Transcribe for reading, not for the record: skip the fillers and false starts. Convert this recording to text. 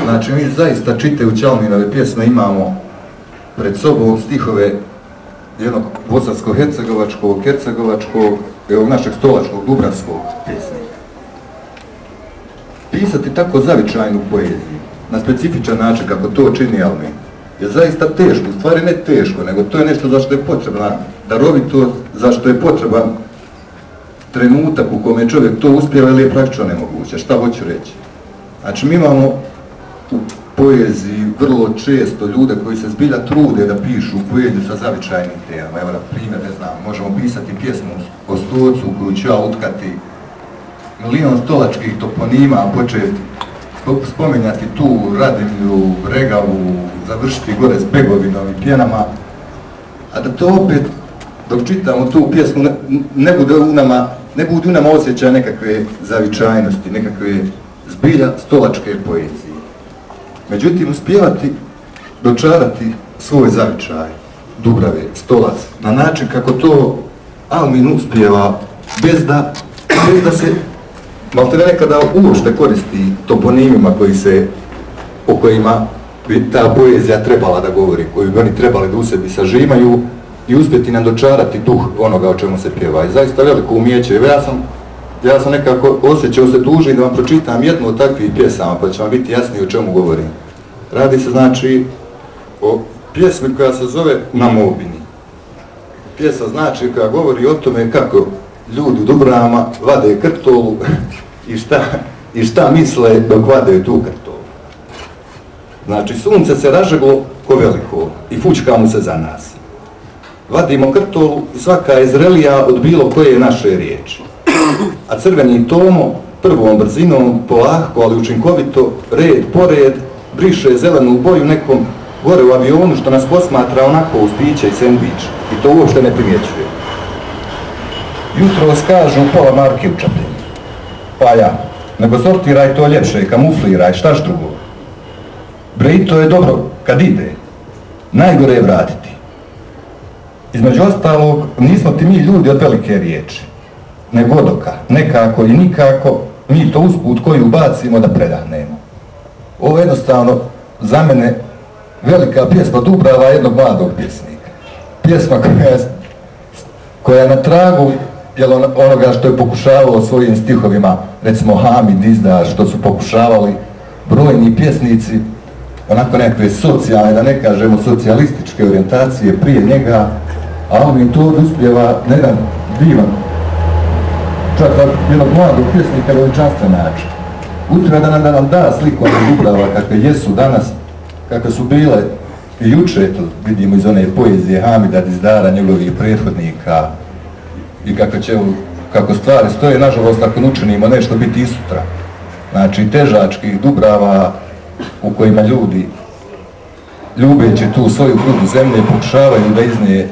Znači, mi zaista čitajući Alminove pjesme imamo pred sobom stihove jednog bosansko-hercegovačkog, i ovog našeg stolačkog, dubravskog pjesnika. Pisati tako zavičajnu poeziju, na specifičan način kako to čini Almin, je zaista teško, u stvari ne teško, nego to je nešto za što je potrebna darovitost, za što je potreban trenutak u kome čovjek to uspjeva ili je praktično nemoguće. Šta hoću reći? Znači, mi imamo u poeziji vrlo često ljude koji se zbilja trude da pišu poeziju sa zavičajnim temama. Evo, na primjer, ne znam, možemo pisati pjesmu o Stocu koju ću ja utkati milion stolačkih toponima, a početi spominjati tu Radimlju, Bregavu, završiti gore s Begovinom i Pjenama, a da to opet, dok čitamo tu pjesmu, ne bude u nama osjećaja nekakve zavičajnosti, nekakve zbilja stolačke poezije. Međutim, uspijevati dočarati svoj zavičaj, Dubrave, Stolac, na način kako to Almin uspijeva, bez da se maltene nekada uopšte koristi toponimima o kojima bi ta poezija trebala da govori, koju bi oni trebali da u sebi sažimaju i uspjeti nam dočarati duh onoga o čemu se pjeva. I zaista veliko umijeće. Ja sam nekako osjećao se dužni da vam pročitam jednu od takvih pjesama, pa će vam biti jasnije o čemu govorim. Radi se znači o pjesmi koja se zove Na Mobini. Pjesa znači koja govori o tome kako ljudi u Dubravama vade krtolu i šta misle dok vade tu krtolu. Znači, sunce se ražeglo ko veliko i fućka mu se za nas. Vadimo krtolu i svaka je zrelija od bilo koje naše riječi. A crveni Tomo prvom brzinom, polahko, ali učinkovito, red po red, briše zelenu boju nekom gore u avionu što nas posmatra onako uz piće i sendvič. I to uopšte ne primjećuje. Jutro skažu pola marke u čapljenju. Pa ja, nego sortiraj to ljepše, kamufliraj, štaš drugo. Bre, i to je dobro kad ide. Najgore je vratiti. Između ostalog, nismo ti mi ljudi od velike riječi. Nego odoka, nekako i nikako, mi to usput koju bacimo da predanemo. Ovo je jednostavno za mene velika pjesma Dubrava jednog mladog pjesnika. Pjesma koja je na tragu onoga što je pokušavao svojim stihovima, recimo Hamid Izdaš, što su pokušavali brojni pjesnici, onako nekakve socijalne, da ne kažemo socijalističke orijentacije prije njega, a Almin to uspijeva na jedan divan, čak za jednog mladog pjesnika veličanstven način. Uspijeva da nam da sliku od Dubrava kakve jesu danas, kakve su bile i juče, to vidimo iz one poezije Hamida Dizdara, njegovih prethodnika, i kako stvari stoje, nažalost, ako ne učinimo nešto biti i sutra. Znači, težačkih Dubrava u kojima ljudi, ljubeći tu svoju grudu zemlje, pokušavaju da iz nje